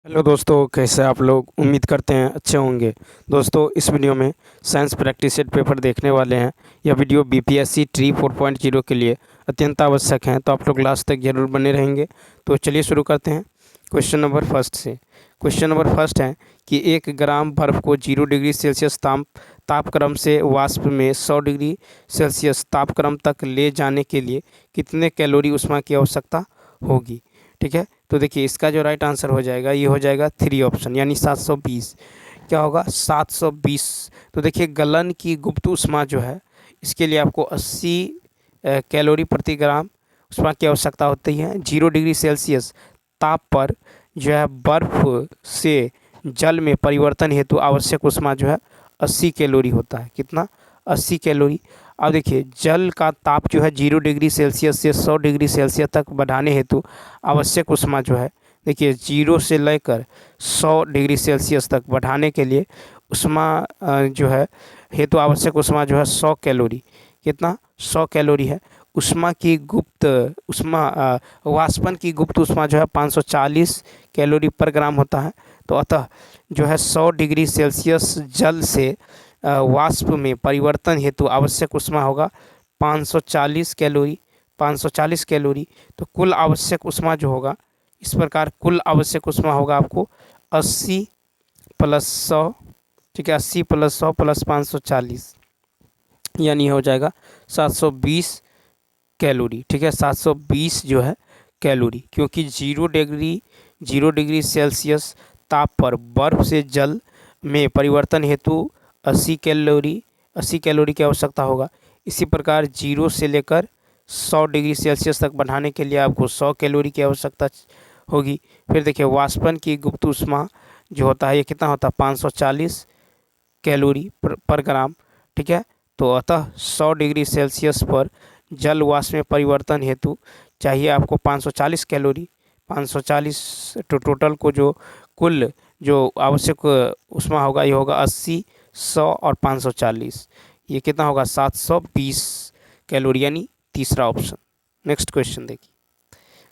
Hello दोस्तों, कैसे आप लोग? उम्मीद करते हैं अच्छे होंगे। दोस्तों, इस वीडियो में साइंस प्रैक्टिस सेट पेपर देखने वाले हैं। यह वीडियो बीपीएससी ट्री 4.0 के लिए अत्यंत आवश्यक है, तो आप लोग लास्ट तक जरूर बने रहेंगे। तो चलिए शुरू करते हैं क्वेश्चन नंबर फर्स्ट से। क्वेश्चन नंबर फर्स्ट है कि 1 ग्राम बर्फ़ को 0 डिग्री सेल्सियस तापक्रम से वाष्प में 100 डिग्री सेल्सियस तापक्रम तक ले जाने के लिए कितने कैलोरी ऊष्मा की आवश्यकता होगी। ठीक है, तो देखिए इसका जो राइट आंसर हो जाएगा ये हो जाएगा 3 ऑप्शन, यानी 720। क्या होगा? 720। तो देखिए गलन की गुप्त ऊष्मा जो है इसके लिए आपको 80 कैलोरी प्रति ग्राम ऊष्मा की आवश्यकता होती है। 0 डिग्री सेल्सियस ताप पर जो है बर्फ से जल में परिवर्तन हेतु आवश्यक ऊष्मा जो है 80 कैलोरी होता है। कितना? 80 कैलोरी। अब देखिए जल का ताप जो है 0 डिग्री सेल्सियस से 100 डिग्री सेल्सियस तक बढ़ाने हेतु आवश्यक ऊष्मा जो है, देखिए 0 से लेकर 100 डिग्री सेल्सियस तक बढ़ाने के लिए ऊष्मा जो है हेतु आवश्यक ऊष्मा जो है 100 कैलोरी। कितना? 100 कैलोरी है। ऊष्मा की गुप्त ऊष्मा वाष्पन की गुप्त ऊष्मा जो है 540 कैलोरी पर ग्राम होता है। तो अतः जो है 100 डिग्री सेल्सियस जल से वाष्प में परिवर्तन हेतु आवश्यक ऊष्मा होगा 540 कैलोरी। 540 कैलोरी। तो कुल आवश्यक ऊष्मा जो होगा इस प्रकार कुल आवश्यक ऊष्मा होगा आपको 80 प्लस 100। ठीक है, 80 प्लस 100 प्लस 540, यानी हो जाएगा 720 कैलोरी। ठीक है, 720 जो है कैलोरी, क्योंकि 0 डिग्री सेल्सियस ताप पर बर्फ से जल में परिवर्तन हेतु 80 कैलोरी की आवश्यकता होगा। इसी प्रकार 0 से लेकर 100 डिग्री सेल्सियस तक बढ़ाने के लिए आपको 100 कैलोरी की आवश्यकता होगी। फिर देखिए वाष्पन की गुप्त ऊष्मा जो होता है ये कितना होता है? 540 कैलोरी पर ग्राम। ठीक है, तो अतः 100 डिग्री सेल्सियस पर जल वाष्प में परिवर्तन हेतु चाहिए आपको 540 कैलोरी। 540 टोटल को जो कुल जो आवश्यक ऊष्मा होगा ये होगा 80, 100 और 540। ये कितना होगा? 720 कैलोरी, यानी तीसरा ऑप्शन। नेक्स्ट क्वेश्चन देखिए,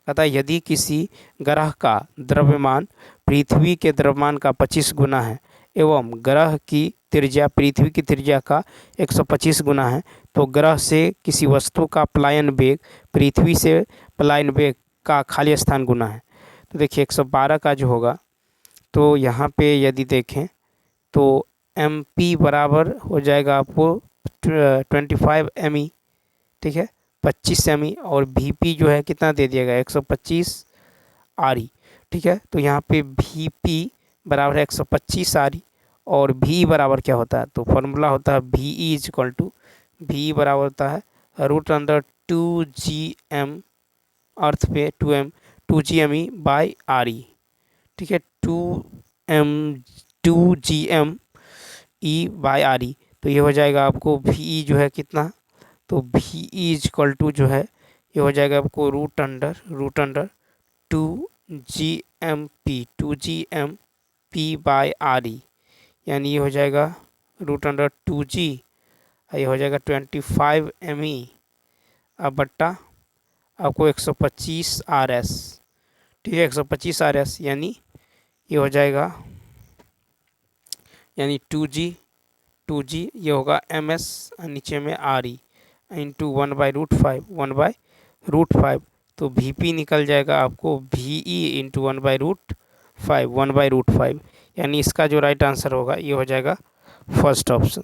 कहता है यदि किसी ग्रह का द्रव्यमान पृथ्वी के द्रव्यमान का 25 गुना है एवं ग्रह की त्रिज्या पृथ्वी की त्रिज्या का 125 गुना है, तो ग्रह से किसी वस्तु का पलायन वेग पृथ्वी से पलायन वेग का खाली स्थान गुना है। तो देखिए 112 का जो होगा, तो यहाँ पे यदि देखें तो एम पी बराबर हो जाएगा आपको 25 एम ई। ठीक है, 25 एम ई। और वी पी जो है कितना दे दिया गया? 125 आर ई। ठीक है, तो यहाँ पे वी पी बराबर है 125 आर ई। और भी बराबर क्या होता है? तो फॉर्मूला होता है भी ई इज इक्वल टू, भी बराबर होता है रूट अंडर 2 GM, अर्थ पे 2 GME/RE। ठीक है, 2 GME/RE। तो ये हो जाएगा आपको VE जो है कितना? तो VE इज इक्वल टू जो है ये हो जाएगा आपको रूट अंडर 2 GMP/RE, यानी ये हो जाएगा रूट अंडर 2G। ये हो जाएगा 25 ME अब बट्टा आपको 125 RS। ठीक है, 125 RS, यानी ये हो जाएगा यानी 2G ये होगा MS नीचे में RE इंटू 1/√5 तो VP निकल जाएगा आपको VE इंटू 1/√5 यानी इसका जो राइट आंसर होगा ये हो जाएगा फर्स्ट ऑप्शन।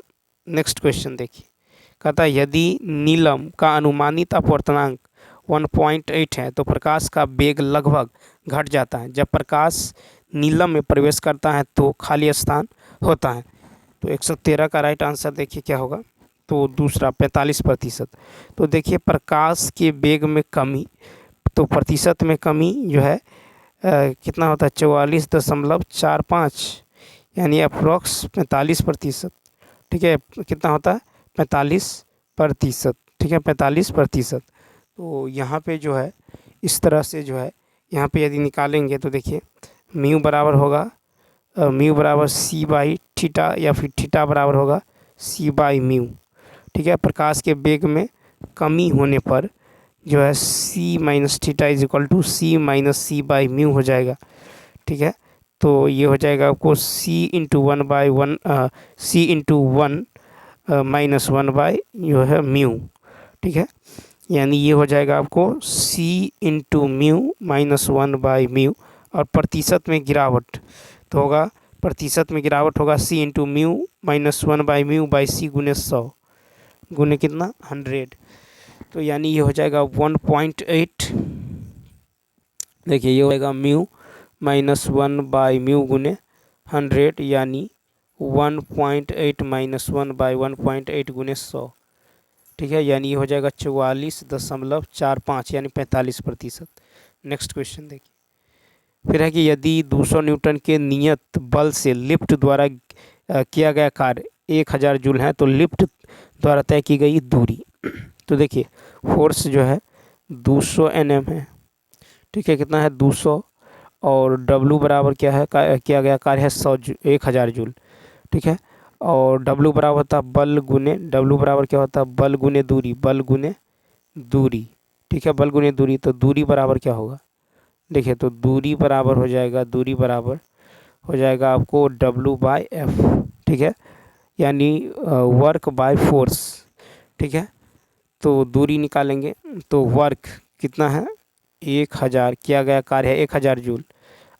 नेक्स्ट क्वेश्चन देखिए, कहता है यदि नीलम का अनुमानित अपवर्तनांक 1.8 है तो प्रकाश का वेग लगभग घट जाता है जब प्रकाश नीलम में प्रवेश करता है तो खाली स्थान होता है। तो 113 का राइट आंसर देखिए क्या होगा? तो दूसरा 45%। तो देखिए प्रकाश के वेग में कमी, तो प्रतिशत में कमी जो है कितना होता है? 44.45, यानी अप्रोक्स 45%। ठीक है, कितना होता है? 45%। ठीक है, 45%। तो यहाँ पे जो है इस तरह से जो है यहाँ पे यदि निकालेंगे तो देखिए म्यू बराबर होगा C/थीटा, या फिर थीटा बराबर होगा C/म्यू। ठीक है, प्रकाश के वेग में कमी होने पर जो है C - theta is equal to C - C/म्यू हो जाएगा। ठीक है, तो ये हो जाएगा आपको C into one by one, C into one minus one by जो है म्यू, ठीक है। यानी ये हो जाएगा आपको C into mu minus one by mu, और प्रतिशत में गिरावट तो होगा, प्रतिशत में गिरावट होगा C into mu minus one by mu by C गुने 100 गुने कितना 100। तो यानी ये हो जाएगा 1.8, देखिए ये हो जाएगा mu minus one by mu गुने 100, यानी 1.8 माइनस वन बाई 1.8 गुने 100, ठीक है। यानी ये हो जाएगा 44.45 यानी 45%। नेक्स्ट क्वेश्चन देखिए, फिर है कि यदि 200 न्यूटन के नियत बल से लिफ्ट द्वारा किया गया कार्य 1000 जूल है, तो लिफ्ट द्वारा तय की गई दूरी तो देखिए फोर्स जो है 200 Nm है, ठीक है, कितना है 200, और W बराबर क्या है, किया गया कार्य है 1000 जूल, ठीक है। और W बराबर होता है बल गुने, W बराबर क्या होता है बल गुने दूरी, बल गुने दूरी, ठीक है, बल गुने दूरी। तो दूरी बराबर क्या होगा, देखिए तो दूरी बराबर हो जाएगा, दूरी बराबर हो जाएगा आपको W बाई एफ, ठीक है, यानी वर्क बाय फोर्स, ठीक है। तो दूरी निकालेंगे तो वर्क कितना है 1000, किया गया कार्य है 1000 जूल,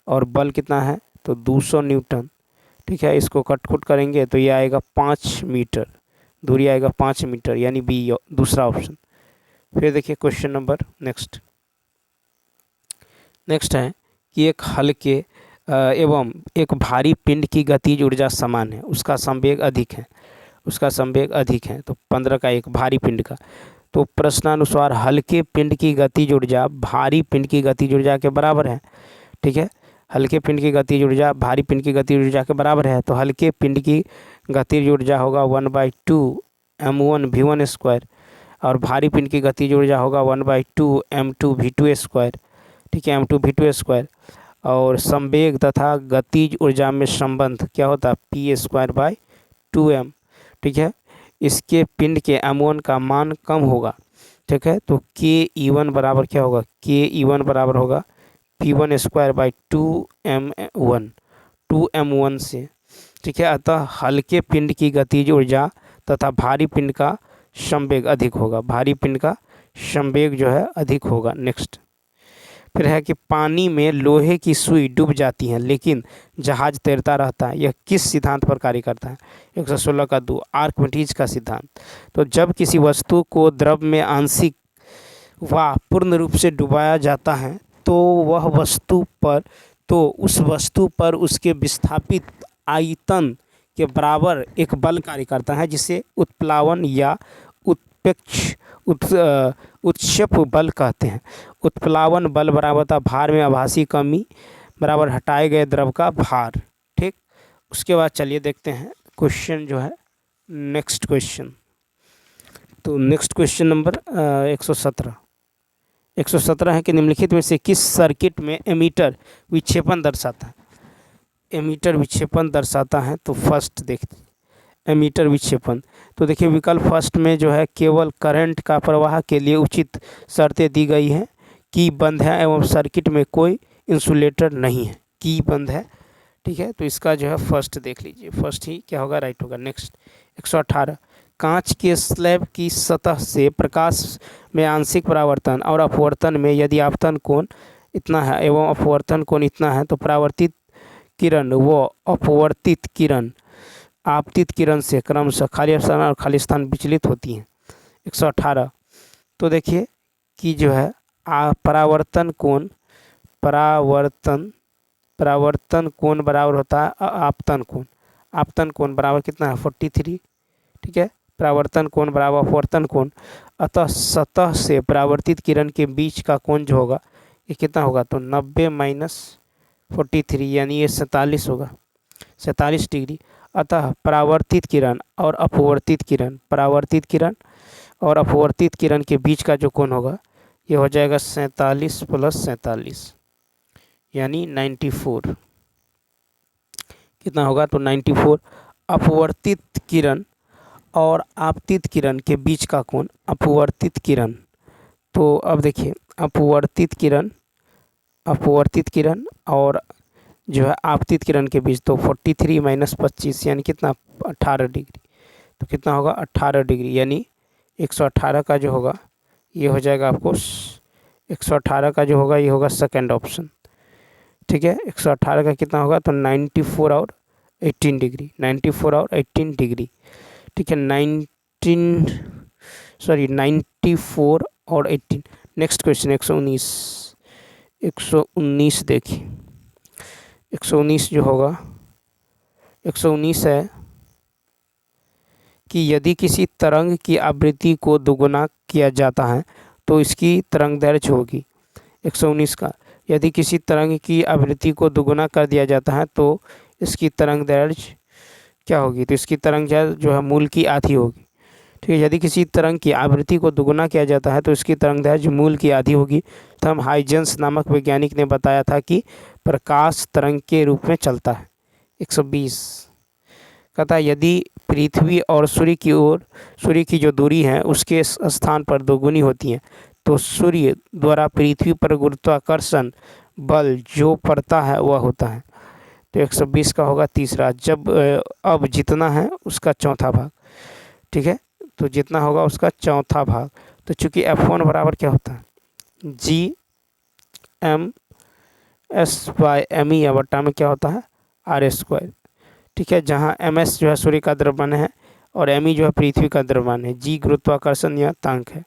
और बल कितना है तो 200 न्यूटन, ठीक है। इसको कटकुट करेंगे तो ये आएगा 5 मीटर, दूरी आएगा 5 मीटर, यानी बी दूसरा ऑप्शन। फिर देखिए क्वेश्चन नंबर नेक्स्ट है कि एक हल्के एवं एक भारी पिंड की गतिज ऊर्जा समान है, उसका संवेग अधिक है, उसका संवेग अधिक है, तो 15 का एक भारी पिंड का। तो प्रश्नानुसार हल्के पिंड की गतिज ऊर्जा भारी पिंड की गतिज ऊर्जा के बराबर है, ठीक है। हल्के पिंड की गतिज ऊर्जा भारी पिंड की गतिज ऊर्जा के बराबर है, तो हल्के पिंड की गतिज ऊर्जा होगा 1/2 m1 v1 स्क्वायर, और भारी पिंड की गतिज ऊर्जा होगा 1/2 m2 v2 स्क्वायर, ठीक है, m2 v2 स्क्वायर। और संवेग तथा गतिज ऊर्जा में संबंध क्या होता है p²/2m, ठीक है। इसके पिंड के m1 का मान कम होगा, ठीक है, तो ke1 बराबर क्या होगा, ke1 बराबर होगा p1²/2m1, 2m1 से, ठीक है। अतः हल्के पिंड की गतिज ऊर्जा तथा भारी पिंड का संवेग अधिक होगा, भारी पिंड का संवेग जो है अधिक होगा। नेक्स्ट फिर है कि पानी में लोहे की सुई डूब जाती है लेकिन जहाज तैरता रहता है, यह किस सिद्धांत पर कार्य करता है। 116 का 2 आर्किमिडीज का सिद्धांत। तो जब किसी वस्तु को द्रव में आंशिक व पूर्ण रूप से डुबाया जाता है तो उस वस्तु पर उसके विस्थापित आयतन के बराबर एक बल कार्य करता है, जिसे उत्प्लावन या उत्क्षेप बल कहते हैं। उत्प्लावन बल बराबर होता भार में आभासी कमी बराबर हटाए गए द्रव का भार, ठीक। उसके बाद चलिए देखते हैं क्वेश्चन जो है नेक्स्ट क्वेश्चन। तो नेक्स्ट क्वेश्चन नंबर 117 है कि निम्नलिखित में से किस सर्किट में एमीटर विक्षेपण दर्शाता है। एमीटर विक्षेपण दर्शाता है, तो फर्स्ट देखते एमीटर विक्षेपण। तो देखिए विकल्प फर्स्ट में जो है केवल करंट का प्रवाह के लिए उचित शर्तें दी गई हैं, की बंद है एवं सर्किट में कोई इंसुलेटर नहीं है, की बंद है, ठीक है। तो इसका जो है फर्स्ट देख लीजिए, फर्स्ट ही क्या होगा राइट होगा। नेक्स्ट 118 कांच के स्लैब की सतह से प्रकाश में आंशिक परावर्तन और अपवर्तन में यदि आपतन कोण इतना है एवं अपवर्तन कोण इतना है, तो परावर्तित किरण व अपवर्तित किरण आपतित किरण से क्रमशः खाली स्थान और खाली स्थान विचलित होती हैं। 118 तो देखिए कि जो है परावर्तन कोण बराबर होता है आपतन कोण बराबर कितना है 43, ठीक है। परावर्तन कोण बराबर अपवर्तन कोण, अतः सतह से परावर्तित किरण के बीच का कोण जो होगा ये कितना होगा, तो 90 - 43 यानी ये 47 होगा, 47 डिग्री। अतः परावर्तित किरण और अपवर्तित किरण के बीच का जो कोण होगा ये हो जाएगा 47 + 47 यानी 94, कितना होगा तो 94। अपवर्तित किरण और आपतित किरण के बीच का कोण अपवर्तित किरण, तो अब देखिए अपवर्तित किरण और जो है आपतित किरण के बीच, तो 43 माइनस 25 यानी कितना 18 डिग्री। तो कितना होगा 18 डिग्री, यानी 118 का जो होगा ये हो जाएगा आपको 118 का जो होगा ये होगा सेकंड ऑप्शन। ठीक है, 118 का कितना होगा तो 94 और 18 डिग्री, 94 और 18 डिग्री। ठीक है, 94 और 18। नेक्स्ट क्वेश्चन 119 देखिए, 119 जो होगा 119 है कि यदि किसी तरंग की आवृत्ति को दोगुना किया जाता है तो इसकी तरंगदैर्घ्य होगी। 119 का, यदि किसी तरंग की आवृत्ति को दोगुना कर दिया जाता है तो इसकी तरंगदैर्घ्य क्या होगी, तो इसकी तरंगदैर्घ्य जो है मूल की आधी होगी। ठीक है, यदि किसी तरंग की आवृत्ति को दोगुना किया जाता है तो इसकी तरंगदैर्घ्य मूल की आधी होगी। तो हम हाइजेंस नामक वैज्ञानिक ने बताया था कि प्रकाश तरंग के रूप में चलता है। 120 कहता है यदि पृथ्वी और सूर्य की जो दूरी है उसके स्थान पर दोगुनी होती है तो सूर्य द्वारा पृथ्वी पर गुरुत्वाकर्षण बल जो पड़ता है वह होता है। तो 120 का होगा तीसरा, जब अब जितना है उसका चौथा भाग। ठीक है, तो जितना होगा उसका चौथा भाग। तो चूंकि F1 बराबर क्या होता है G/m/s या बट्टा में क्या होता है r²। ठीक है, जहाँ ms जो है सूर्य का द्रव्यमान है और me जो है पृथ्वी का द्रव्यमान है, g गुरुत्वाकर्षण या तांक है।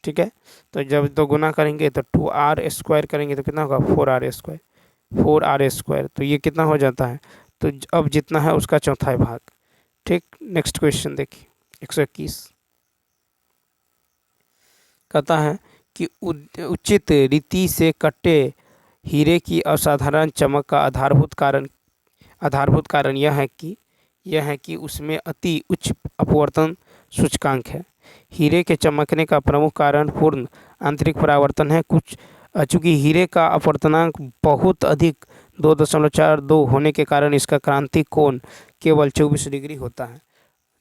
ठीक है, तो जब दो गुना करेंगे तो 2r² करेंगे तो कितना होगा 4r²। तो ये कितना हो जाता है, तो अब जितना है उसका चौथा भाग। ठीक, नेक्स्ट क्वेश्चन देखिए 121 कहता है कि उचित रीति से कटे हीरे की असाधारण चमक का आधारभूत कारण यह है कि उसमें अति उच्च अपवर्तन सूचकांक है। हीरे के चमकने का प्रमुख कारण पूर्ण आंतरिक परावर्तन है। चूँकि हीरे का अपवर्तनांक बहुत अधिक 2.42 होने के कारण इसका क्रांतिक कोण केवल 24 डिग्री होता है।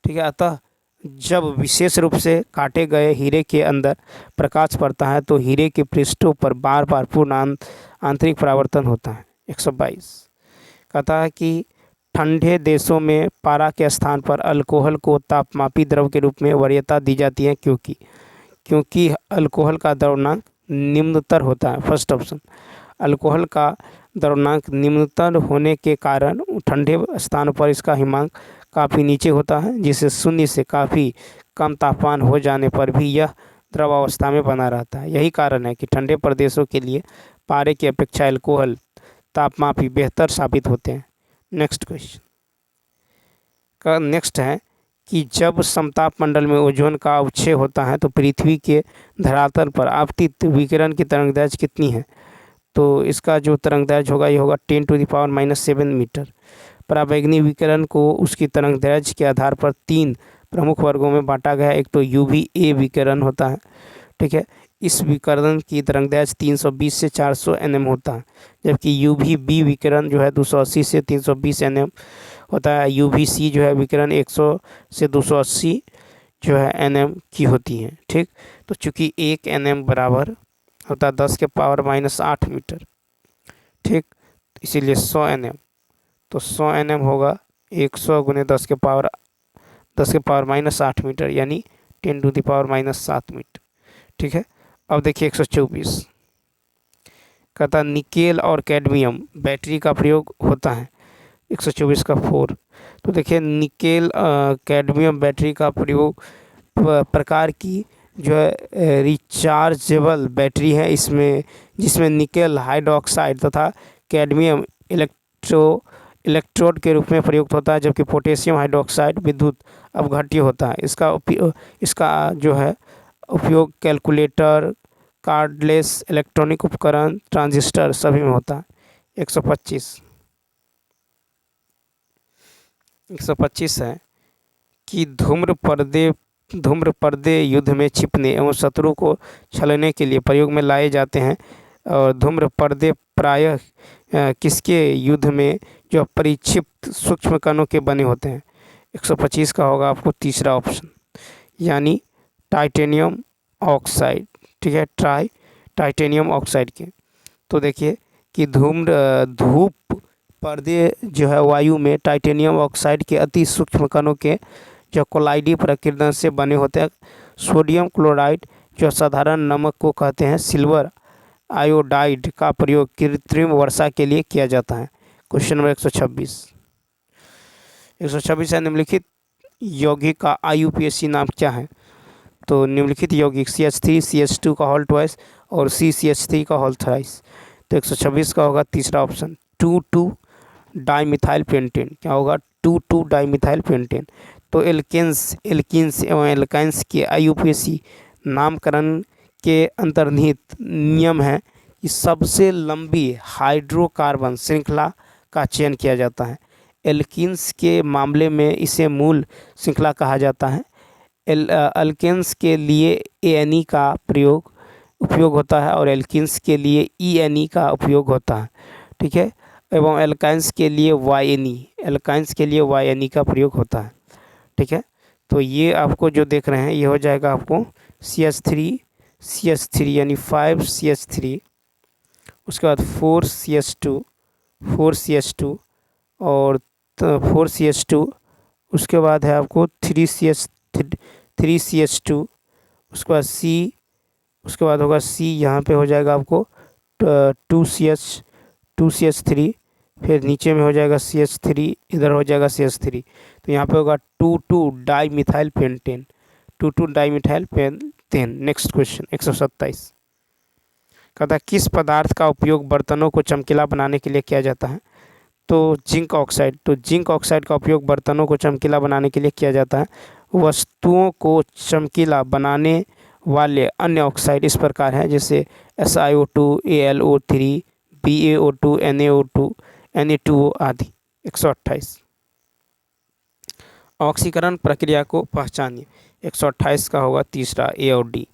ठीक है, अतः जब विशेष रूप से काटे गए हीरे के अंदर प्रकाश पड़ता है तो हीरे के पृष्ठों पर बार बार पूर्ण आंतरिक परावर्तन होता है। 122 कहता है कि ठंडे देशों में पारा के स्थान पर अल्कोहल को तापमापी द्रव के रूप में वरीयता दी जाती है क्योंकि अल्कोहल का द्रव्यमान निम्नतर होता है। फर्स्ट ऑप्शन, अल्कोहल का द्रव्यमान निम्नतर होने के कारण ठंडे स्थानों पर इसका हिमांक काफ़ी नीचे होता है, जिससे शून्य से काफ़ी कम तापमान हो जाने पर भी यह द्रवावस्था में बना रहता है। यही कारण है कि ठंडे प्रदेशों के लिए पारे की अपेक्षा अल्कोहल तापमापी बेहतर साबित होते हैं। नेक्स्ट क्वेश्चन का नेक्स्ट है कि जब समताप मंडल में ओजोन का अवक्षय होता है तो पृथ्वी के धरातल पर आपतित विकिरण की तरंगदैर्घ्य कितनी है। तो इसका जो तरंगदैर्घ्य होगा ये होगा 10⁻⁻7 मीटर। पराबैंगनी विकिरण को उसकी तरंगदैर्घ्य के आधार पर 3 प्रमुख वर्गों में बांटा गया है। एक तो UVA विकिरण होता है। ठीक है, इस विकिरण की तरंगदैर्घ्य 320 से 400 nm होता है, जबकि UVB विकिरण जो है 280 से 320 nm होता है। UVC जो है विकिरण 100 से 280 जो है nm की होती है। ठीक, तो चूँकि 1 nm बराबर होता है 10⁻⁻8 मीटर। ठीक, इसीलिए 100 nm, तो 100 nm होगा 100 × 10⁻⁻8 मीटर, यानी 10⁻⁻7 मीटर। ठीक है, अब देखिए 124 कहता निकेल और कैडमियम बैटरी का प्रयोग होता है। 124 का 4, तो देखिए निकेल कैडमियम बैटरी का प्रयोग प्रकार की जो है रिचार्जेबल बैटरी है इसमें, जिसमें निकेल हाइड्रोक्साइड तथा कैडमियम इलेक्ट्रोड के रूप में प्रयुक्त होता है, जबकि पोटेशियम हाइड्रोक्साइड विद्युत अपघट्य होता है। इसका जो है उपयोग कैलकुलेटर, कार्डलेस इलेक्ट्रॉनिक उपकरण, ट्रांजिस्टर सभी में होता है। 125 है कि धूम्र पर्दे युद्ध में छिपने एवं शत्रु को छलने के लिए प्रयोग में लाए जाते हैं, और धूम्र पर्दे प्रायः किसके युद्ध में जो परिक्षिप्त सूक्ष्म कणों के बने होते हैं। 125 का होगा आपको तीसरा ऑप्शन, यानी टाइटेनियम ऑक्साइड। ठीक है, टाइटेनियम ऑक्साइड के। तो देखिए कि धूप पर्दे जो है वायु में टाइटेनियम ऑक्साइड के अति सूक्ष्म कणों के जो कोलाइडी प्रकीर्णन से बने होते हैं। सोडियम क्लोराइड जो साधारण नमक को कहते हैं सिल्वर आयोडाइड का प्रयोग कृत्रिम वर्षा के लिए किया जाता है। क्वेश्चन नंबर 126 है निम्नलिखित यौगिक का IUPAC नाम क्या है? तो निम्नलिखित यौगिक CH3 CH2 का होल ट्वाइस और CCH3 का होल थ्राइस। तो 126 का होगा तीसरा ऑप्शन 2,2 डाइमिथाइल पेंटेन। क्या होगा? 2,2 डाइमिथाइल पेंटेन। तो एल्किन्स एवं एल्काइंस के IUPAC नामकरण के अंतर्निहित नियम है कि सबसे लंबी हाइड्रोकार्बन श्रृंखला का चयन किया जाता है। एल्किन्स के मामले में इसे मूल श्रृंखला कहा जाता है। अल्केन्स के लिए ANE का उपयोग होता है और एल्किन्स के लिए ENE का उपयोग होता है। ठीक है, एवं एल्काइंस के लिए YNE का प्रयोग होता है। ठीक है, तो ये आपको जो देख रहे हैं ये हो जाएगा आपको CH3 यानी 5CH3, उसके बाद 4CH2 और 4CH2, उसके बाद है आपको 3CH2, उसके बाद उसके बाद होगा C, यहाँ पे हो जाएगा आपको 2CH3, फिर नीचे में हो जाएगा CH3, इधर हो जाएगा CH3, तो यहाँ पे होगा 2,2 डाइमिथाइल पेंटेन। नेक्स्ट क्वेश्चन 127 कहता है किस पदार्थ का उपयोग बर्तनों को चमकीला बनाने के लिए किया जाता है? तो जिंक ऑक्साइड का उपयोग बर्तनों को चमकीला बनाने के लिए किया जाता है। वस्तुओं को चमकीला बनाने वाले अन्य ऑक्साइड इस प्रकार हैं, जैसे SiO2, AlO3, BaO2, NaO2, Na2O आदि। 128 ऑक्सीकरण प्रक्रिया को पहचानिए। 128 का होगा तीसरा A और D।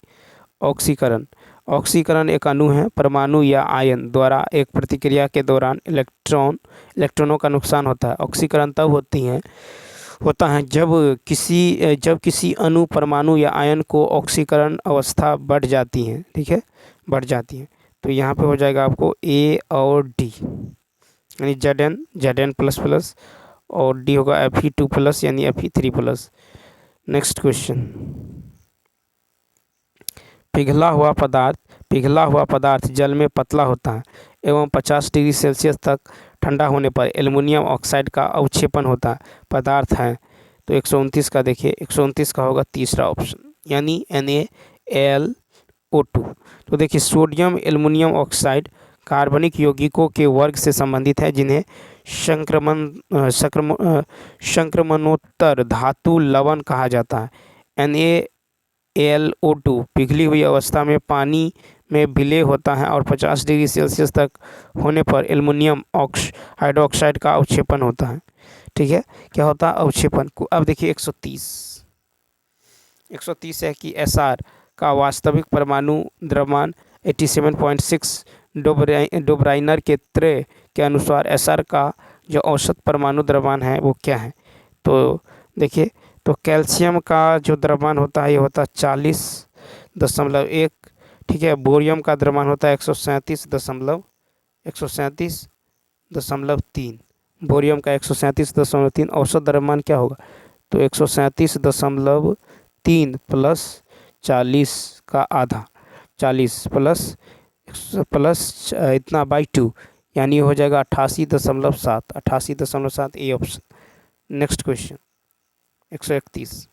ऑक्सीकरण एक अणु है, परमाणु या आयन द्वारा एक प्रतिक्रिया के दौरान इलेक्ट्रॉनों का नुकसान होता है। ऑक्सीकरण तब होता है जब किसी अणु, परमाणु या आयन को ऑक्सीकरण अवस्था बढ़ जाती है। ठीक है, बढ़ जाती है। तो यहाँ पे हो जाएगा आपको A और D, यानी Zn++ और D होगा Fe2+ यानी Fe3+। नेक्स्ट क्वेश्चन, पिघला हुआ पदार्थ जल में पतला होता है एवं 50 डिग्री सेल्सियस तक ठंडा होने पर एल्युमिनियम ऑक्साइड का अवक्षेपण होता पदार्थ है। तो 129 का देखिए, 129 का होगा तीसरा ऑप्शन, यानी NaLO2। तो देखिए सोडियम एल्युमिनियम ऑक्साइड कार्बनिक यौगिकों के वर्ग से संबंधित है जिन्हें संक्रमणोत्तर धातु लवण कहा जाता है। NaLO2 पिघली हुई अवस्था में पानी में विलय होता है और 50 डिग्री सेल्सियस तक होने पर एल्युमिनियम हाइड्रोक्साइड का अवक्षेपण होता है। ठीक है, क्या होता है? अवक्षेपन। अब देखिए 130 है कि SR का वास्तविक परमाणु द्रव्यमान 87.6 डोब्राइनर के त्रय के अनुसार SR का जो औसत परमाणु द्रव्यमान है वो क्या है? तो देखिए, तो कैल्शियम का जो द्रव्यमान होता है ये होता है 40.1। ठीक है, बोरियम का द्रव्यमान होता है 137.3, बोरियम का 137.3। औसत द्रव्यमान क्या होगा? तो 137.3 प्लस 40 का आधा, 40 प्लस इतना बाई 2, यानी हो जाएगा 88.7। A option. नेक्स्ट क्वेश्चन 131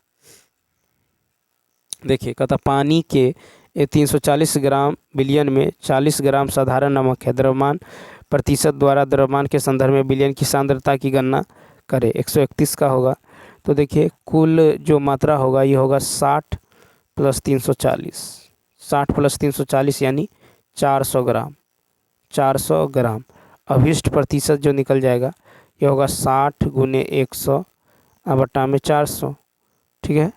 देखिए, कहता पानी के 340 ग्राम बिलियन में 40 ग्राम साधारण नमक है। द्रव्यमान प्रतिशत द्वारा द्रव्यमान के संदर्भ में बिलियन की सांद्रता की गणना करें। 131 का होगा। तो देखिए कुल जो मात्रा होगा ये होगा 60 + 340, 60 + 340 यानी 400 ग्राम। अभिष्ट प्रतिशत जो निकल जाएगा ये होगा 60 × 100 बटा में 400। ठीक है,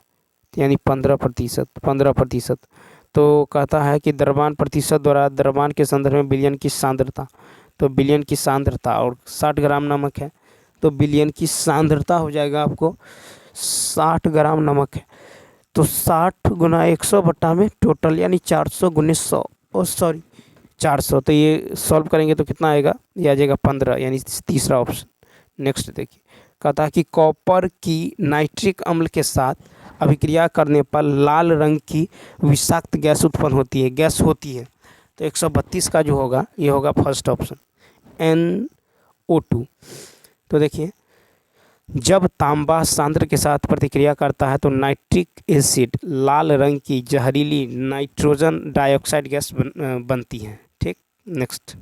यानी 15%। तो कहता है कि द्रव्यमान प्रतिशत द्वारा द्रव्यमान के संदर्भ में बिलियन की सांद्रता, तो बिलियन की सांद्रता और 60 ग्राम नमक है तो बिलियन की सांद्रता हो जाएगा आपको 60 ग्राम नमक है तो 60 × 100 बटा में टोटल यानी 400 × 100, 400, तो ये सॉल्व करेंगे तो कितना आएगा, ये आ जाएगा 15, यानी तीसरा ऑप्शन। नेक्स्ट देखिए, कहता है कि कॉपर की नाइट्रिक अम्ल के साथ अभिक्रिया करने पर लाल रंग की विषाक्त गैस उत्पन्न होती है, गैस होती है। तो 132 का जो होगा ये होगा फर्स्ट ऑप्शन, NO2। तो देखिए, जब तांबा सांद्र के साथ प्रतिक्रिया करता है तो नाइट्रिक एसिड लाल रंग की जहरीली नाइट्रोजन डाइऑक्साइड गैस बनती है। ठीक, नेक्स्ट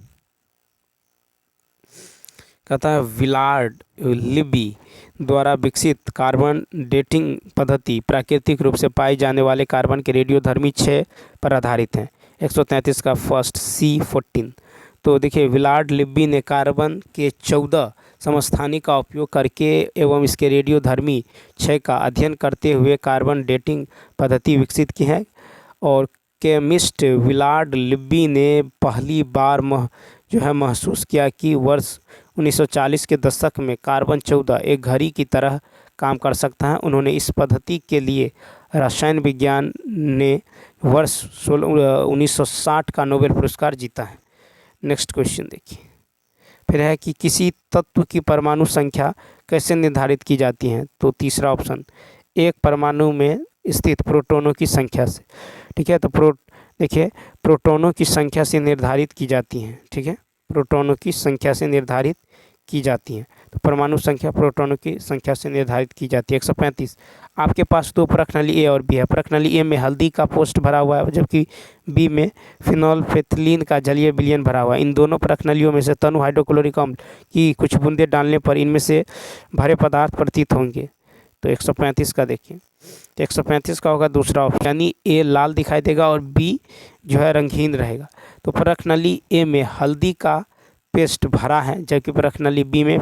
कहता है विलार्ड लिब्बी द्वारा विकसित कार्बन डेटिंग पद्धति प्राकृतिक रूप से पाए जाने वाले कार्बन के रेडियोधर्मी क्षय पर आधारित है। 133 का फर्स्ट C14। तो देखिए, विलार्ड लिब्बी ने कार्बन के 14 समस्थानी का उपयोग करके एवं इसके रेडियोधर्मी क्षय का अध्ययन करते हुए कार्बन डेटिंग पद्धति विकसित की है। और केमिस्ट विलार्ड लिब्बी ने पहली बार महसूस किया कि वर्ष 1940 के दशक में कार्बन 14 एक घड़ी की तरह काम कर सकता है। उन्होंने इस पद्धति के लिए रसायन विज्ञान ने वर्ष 1960 का नोबेल पुरस्कार जीता है। नेक्स्ट क्वेश्चन देखिए, फिर है कि किसी तत्व की परमाणु संख्या कैसे निर्धारित की जाती है। तो तीसरा ऑप्शन, एक परमाणु में स्थित प्रोटॉनों की संख्या से। ठीक है, तो देखिए, प्रोटॉनों की संख्या से निर्धारित की जाती हैं। ठीक है, प्रोटॉनों की संख्या से निर्धारित की जाती हैं। तो परमाणु संख्या प्रोटॉनों की संख्या से निर्धारित की जाती है। 135, आपके पास दो प्रश्नावली ए और बी है। प्रश्नावली ए में हल्दी का पोस्ट भरा हुआ है, जबकि बी में फिनोल्फेथलीन का जलीय विलयन भरा हुआ है। इन दोनों प्रश्नावलियों में से तनु हाइड्रोक्लोरिक अम्ल की कुछ बूंदें डालने पर इनमें से भरे पदार्थ प्रतीत होंगे। तो 135 का देखिए, तो 135 का होगा दूसरा ऑप्शन, यानी ए लाल दिखाई देगा और बी जो है रंगहीन रहेगा। तो प्रश्नावली ए में हल्दी का पेस्ट भरा है, जबकि प्रश्नावली बी में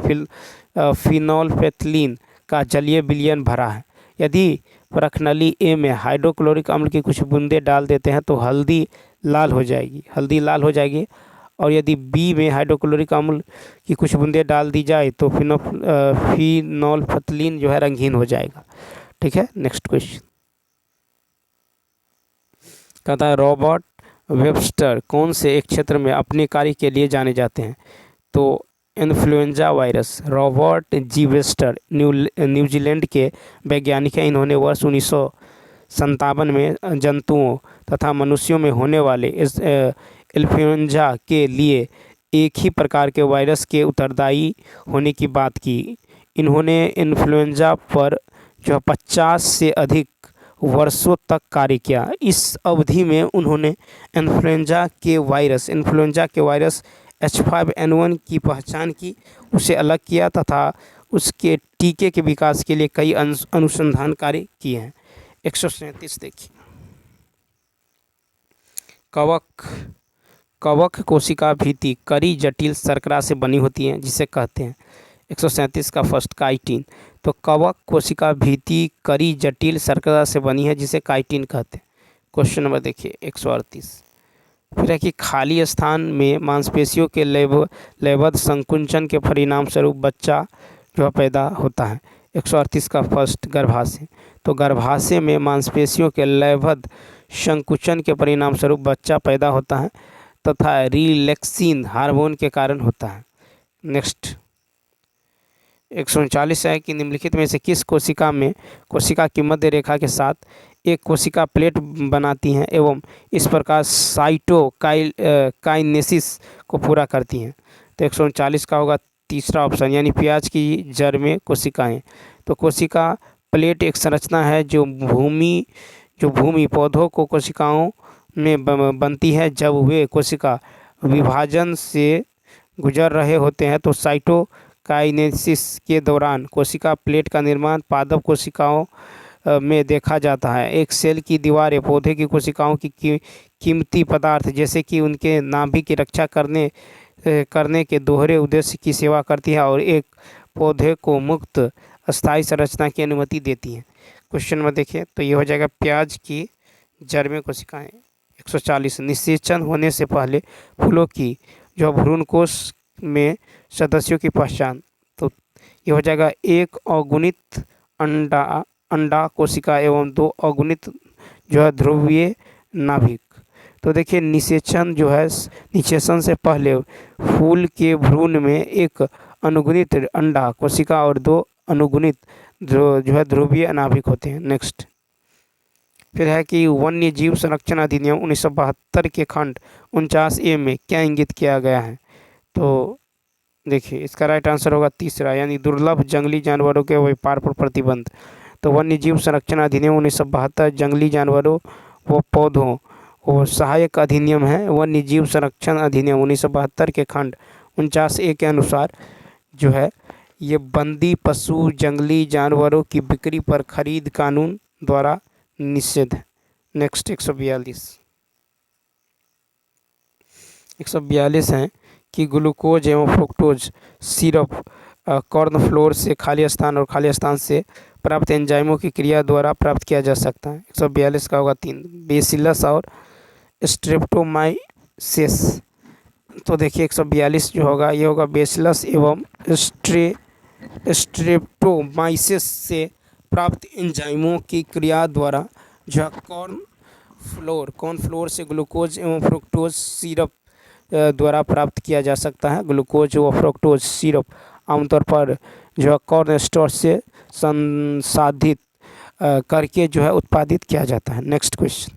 फिनोल्फेथलीन का जलीय विलयन भरा है। यदि प्रश्नावली ए में हाइड्रोक्लोरिक अम्ल की कुछ बूंदें डाल देते हैं तो हल्दी लाल हो जाएगी, और यदि बी में हाइड्रोक्लोरिक अम्ल की कुछ बूंदें डाल दी जाए तो फिनोल्फेथलीन जो है रंगहीन हो जाएगा। ठीक है, नेक्स्ट क्वेश्चन कहता है रॉबर्ट वेबस्टर कौन से एक क्षेत्र में अपने कार्य के लिए जाने जाते हैं। तो इन्फ्लुएंजा वायरस। रॉबर्ट जी वेबस्टर न्यूजीलैंड के वैज्ञानिक हैं। इन्होंने वर्ष 1957 में जंतुओं तथा मनुष्यों में होने वाले इन्फ्लुएंजा के लिए एक ही प्रकार के वायरस के उत्तरदायी होने की बात की। इन्होंने इन्फ्लुएंजा पर जो 50 से अधिक वर्षों तक कार्य किया। इस अवधि में उन्होंने इन्फ्लुएंजा के वायरस H5N1 की पहचान की, उसे अलग किया तथा उसके टीके के विकास के लिए कई अनुसंधान कार्य किए हैं। 137 देखिए, कवक कोशिका भित्ति कड़ी जटिल शर्करा से बनी होती है, जिसे कहते हैं। 137 का फर्स्ट, काइटिन। तो कवक कोशिका भित्ति कड़ी जटिल शर्करा से बनी है, जिसे काइटिन कहते हैं। क्वेश्चन नंबर देखिए 138, फिर है कि खाली स्थान में मांसपेशियों के लयबद्ध संकुचन के परिणाम स्वरूप बच्चा जो पैदा होता है। 138 का फर्स्ट, गर्भाशय। तो गर्भाशय में मांसपेशियों के लयबद्ध संकुचन के परिणाम स्वरूप बच्चा पैदा होता है तथा रिलैक्सिन हार्मोन के कारण होता है। नेक्स्ट 139 है कि निम्नलिखित में से किस कोशिका की मध्य रेखा के साथ एक कोशिका प्लेट बनाती हैं एवं इस प्रकार साइटोकाइनेसिस को पूरा करती हैं। तो 139 का होगा तीसरा ऑप्शन, यानी प्याज की जड़ में कोशिकाएं। तो कोशिका प्लेट एक संरचना है जो भूमि पौधों को कोशिकाओं में बनती है। जब वे कोशिका विभाजन से गुजर रहे होते हैं तो साइटोकाइनेसिस के दौरान कोशिका प्लेट का निर्माण पादप कोशिकाओं में देखा जाता है। एक सेल की दीवारें पौधे की कोशिकाओं की कीमती पदार्थ जैसे कि उनके नाभि की रक्षा करने के दोहरे उद्देश्य की सेवा करती है और एक पौधे को मुक्त अस्थायी संरचना की अनुमति देती है। क्वेश्चन में देखिए, तो ये हो जाएगा प्याज की जड़ में कोशिकाएं। 140, निषेचन होने से पहले फूलों की जो भ्रूणकोश में सदस्यों की पहचान। तो ये हो जाएगा एक अगुणित अंडा कोशिका एवं दो अगुणित जो है ध्रुवीय नाभिक। तो देखिए निषेचन जो है, निषेचन से पहले फूल के भ्रूण में एक अनुगुणित अंडा कोशिका और 2 अनुगुणित जो है ध्रुवीय अनाभिक होते हैं। नेक्स्ट फिर है कि वन्य जीव संरक्षण अधिनियम 1972 के खंड 49A में क्या इंगित किया गया है? तो देखिए इसका राइट आंसर होगा तीसरा, यानी दुर्लभ जंगली जानवरों के व्यापार पर प्रतिबंध। तो वन्य जीव संरक्षण अधिनियम 1972 जंगली जानवरों व पौधों और सहायक अधिनियम है। वन्य जीव संरक्षण अधिनियम 1972 के खंड 49A के अनुसार जो है ये बंदी पशु जंगली जानवरों की बिक्री पर खरीद कानून द्वारा निषेध है। नेक्स्ट 142 है कि ग्लूकोज एवं फ्रुक्टोज सिरप कॉर्नफ्लोर से खाली स्थान और खाली स्थान से प्राप्त एंजाइमों की क्रिया द्वारा प्राप्त किया जा सकता है। 142 का होगा 3, बेसिलस और स्ट्रेप्टोमाइसिस। तो देखिए 142 जो होगा ये होगा बेसिलस एवं स्ट्रेप्टोमाइसिस से प्राप्त एंजाइमों की क्रिया द्वारा जो कॉर्नफ्लोर से ग्लूकोज एवं फ्रुक्टोज सिरप द्वारा प्राप्त किया जा सकता है। ग्लूकोज व फ्रुक्टोज सिरप आमतौर पर जो है कॉर्न स्टार्च से संसाधित करके जो है उत्पादित किया जाता है। नेक्स्ट क्वेश्चन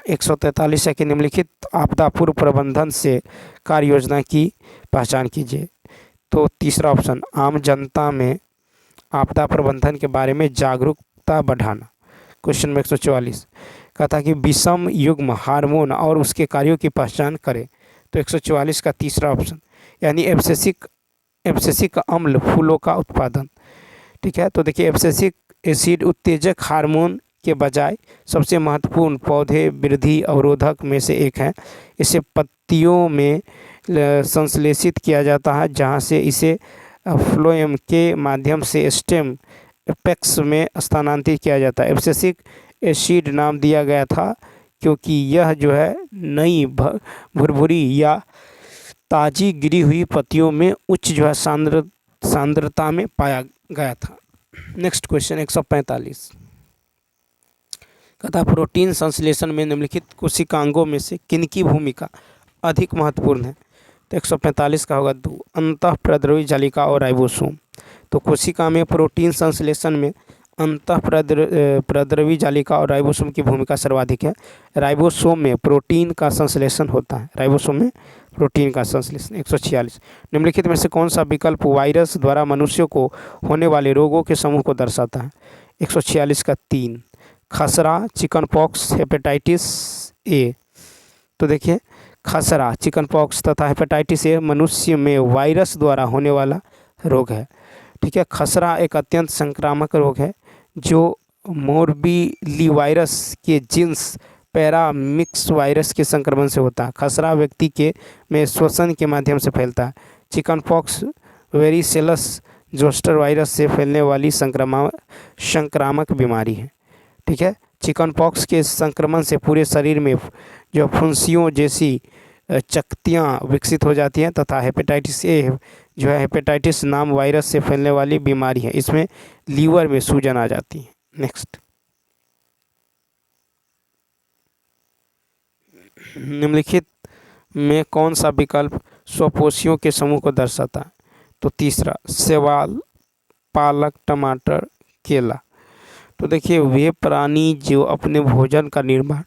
143 है कि निम्नलिखित आपदा पूर्व प्रबंधन से कार्य योजना की पहचान कीजिए। तो तीसरा ऑप्शन, आम जनता में आपदा प्रबंधन के बारे में जागरूकता बढ़ाना। क्वेश्चन में 144 कहा था कि विषम युग्म हार्मोन और उसके कार्यों की पहचान करें। तो 144 का तीसरा ऑप्शन, यानी एब्सिसिक अम्ल फूलों का उत्पादन। ठीक है, तो देखिए एब्सिसिक एसिड उत्तेजक हार्मोन के बजाय सबसे महत्वपूर्ण पौधे वृद्धि अवरोधक में से एक है। इसे पत्तियों में संश्लेषित किया जाता है, जहां से इसे फ्लोएम के माध्यम से स्टेम एपेक्स में स्थानांतरित किया जाता है। एब्सिसिक एसिड नाम दिया गया था क्योंकि यह जो है नई भुरभुरी या ताजी गिरी हुई पत्तियों में उच्च जो है सांद्रता में पाया गया था। नेक्स्ट क्वेश्चन 145 कहता प्रोटीन संश्लेषण में निम्नलिखित कोशिकांगों में से किनकी भूमिका अधिक महत्वपूर्ण है। तो 145 का होगा 2, अंतःप्रद्रवी जालिका और राइबोसोम। तो कोशिका में प्रोटीन संश्लेषण में अंतःप्रद्रवी जालिका और राइबोसोम की भूमिका सर्वाधिक है। राइबोसोम में प्रोटीन का संश्लेषण होता है। राइबोसोम में प्रोटीन का संश्लेषण। 146 निम्नलिखित में से कौन सा विकल्प वायरस द्वारा मनुष्यों को होने वाले रोगों के समूह को दर्शाता है। 146 का 3, खसरा, चिकन पॉक्स, हेपेटाइटिस ए। तो देखिए खसरा, चिकन पॉक्स तथा हेपेटाइटिस ए मनुष्य में वायरस द्वारा होने वाला रोग है। ठीक है, खसरा एक अत्यंत संक्रामक रोग है जो मोरबीलीवायरस के जींस पैरामिक्स वायरस के संक्रमण से होता है। खसरा व्यक्ति के में श्वसन के माध्यम से फैलता है। चिकन पॉक्स वेरिसेलस जोस्टर वायरस से फैलने वाली संक्रामक बीमारी है। ठीक है, चिकन पॉक्स के संक्रमण से पूरे शरीर में जो फुंसियों जैसी चकतियाँ विकसित हो जाती हैं तथा हेपेटाइटिस ए जो है हेपेटाइटिस नाम वायरस से फैलने वाली बीमारी है। इसमें लीवर में सूजन आ जाती है। नेक्स्ट निम्नलिखित में कौन सा विकल्प स्वपोषियों के समूह को दर्शाता है। तो तीसरा, शैवाल, पालक, टमाटर, केला। तो देखिए वे प्राणी जो अपने भोजन का निर्माण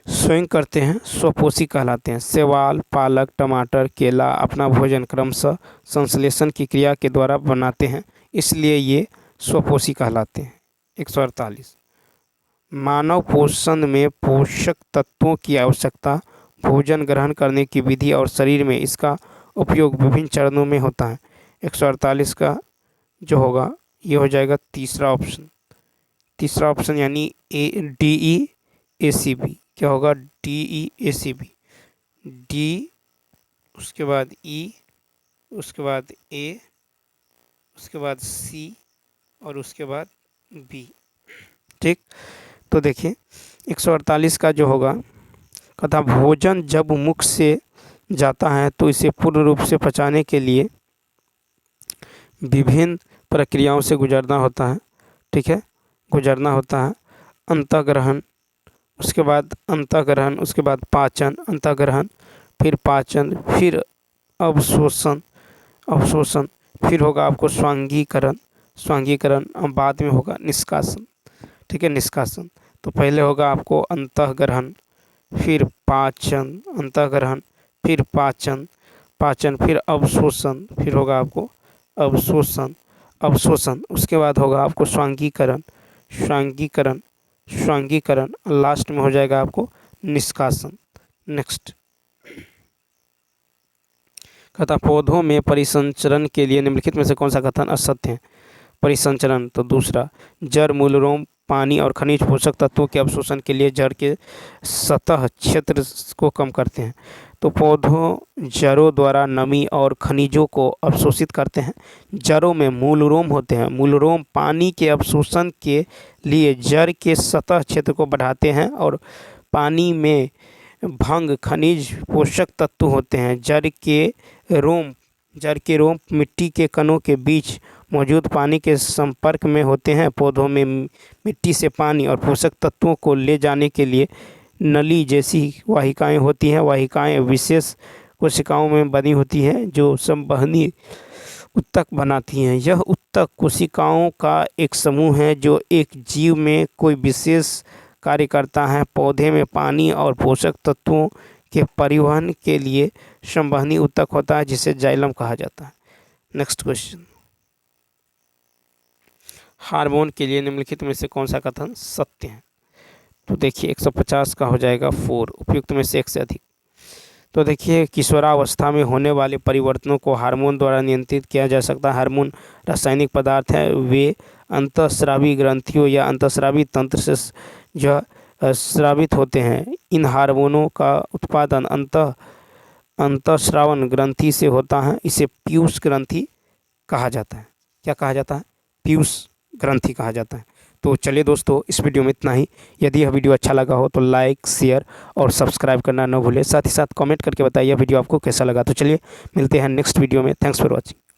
स्वयं करते हैं स्वपोषी कहलाते हैं। शैवाल, पालक, टमाटर, केला अपना भोजन क्रमशः संश्लेषण की क्रिया के द्वारा बनाते हैं, इसलिए ये स्वपोषी कहलाते हैं। 148 मानव पोषण में पोषक तत्वों की आवश्यकता, भोजन ग्रहण करने की विधि और शरीर में इसका उपयोग विभिन्न चरणों में होता है। 148 का जो होगा ये हो जाएगा तीसरा ऑप्शन यानी DEACB। क्या होगा? DEACB। डी, उसके बाद E, उसके बाद A, उसके बाद C और उसके बाद B। ठीक, तो देखिए 148 का जो होगा कथा भोजन जब मुख से जाता है तो इसे पूर्ण रूप से पचाने के लिए विभिन्न प्रक्रियाओं से गुजरना होता है। ठीक है, गुजरना होता है। अंतःग्रहण, उसके बाद अंतःग्रहण, उसके बाद पाचन, अंतःग्रहण, फिर पाचन, फिर अवशोषण, अवशोषण, फिर होगा आपको स्वांगीकरण, स्वांगीकरण, और बाद में होगा निष्कासन। ठीक है, निष्कासन। तो पहले होगा आपको अंतःग्रहण, फिर पाचन, अंतःग्रहण, फिर पाचन, पाचन, फिर अवशोषण, फिर होगा आपको अवशोषण, अवशोषण, उसके बाद होगा आपको स्वांगीकरण, स्वांगीकरण, स्वांगीकरण, लास्ट में हो जाएगा आपको निष्कासन। नेक्स्ट कहता पौधों में परिसंचरण के लिए निम्नलिखित में से कौन सा कथन असत्य है। परिसंचरण तो दूसरा, जड़, मूल, रोम, पानी और खनिज पोषक तत्वों के अवशोषण के लिए जड़ के सतह क्षेत्र को कम करते हैं। तो पौधों जड़ों द्वारा नमी और खनिजों को अवशोषित करते हैं। जड़ों में मूल रोम होते हैं। मूल रोम पानी के अवशोषण के लिए जड़ के सतह क्षेत्र को बढ़ाते हैं और पानी में भंग खनिज पोषक तत्व होते हैं। जड़ के रोम मिट्टी के कणों के बीच मौजूद पानी के संपर्क में होते हैं। पौधों में मिट्टी से पानी और पोषक तत्वों को ले जाने के लिए नली जैसी वाहिकाएं होती हैं। वाहिकाएं विशेष कोशिकाओं में बनी होती हैं जो संवहनी उत्तक बनाती हैं। यह उत्तक कोशिकाओं का एक समूह है जो एक जीव में कोई विशेष कार्य करता है। पौधे में पानी और पोषक तत्वों के परिवहन के लिए संवहनी उत्तक होता है जिसे जाइलम कहा जाता है। नेक्स्ट क्वेश्चन, हार्मोन के लिए निम्नलिखित में से कौन सा कथन सत्य है। तो देखिए 150 का हो जाएगा 4, उपयुक्त में से एक से अधिक। तो देखिए किशोरावस्था में होने वाले परिवर्तनों को हार्मोन द्वारा नियंत्रित किया जा सकता है। हार्मोन रासायनिक पदार्थ है, वे अंतःस्रावी ग्रंथियों या अंतःस्रावी तंत्र से जो स्रावित होते हैं। इन हार्मोनों का उत्पादन अंतःस्रावन ग्रंथि से होता है। इसे पीयूष ग्रंथि कहा जाता है। क्या कहा जाता है? पीयूष ग्रंथि कहा जाता है। तो चलिए दोस्तों, इस वीडियो में इतना ही। यदि यह वीडियो अच्छा लगा हो तो लाइक, शेयर और सब्सक्राइब करना न भूलें। साथ ही साथ कमेंट करके बताइए वीडियो आपको कैसा लगा। तो चलिए मिलते हैं नेक्स्ट वीडियो में। Thanks for watching.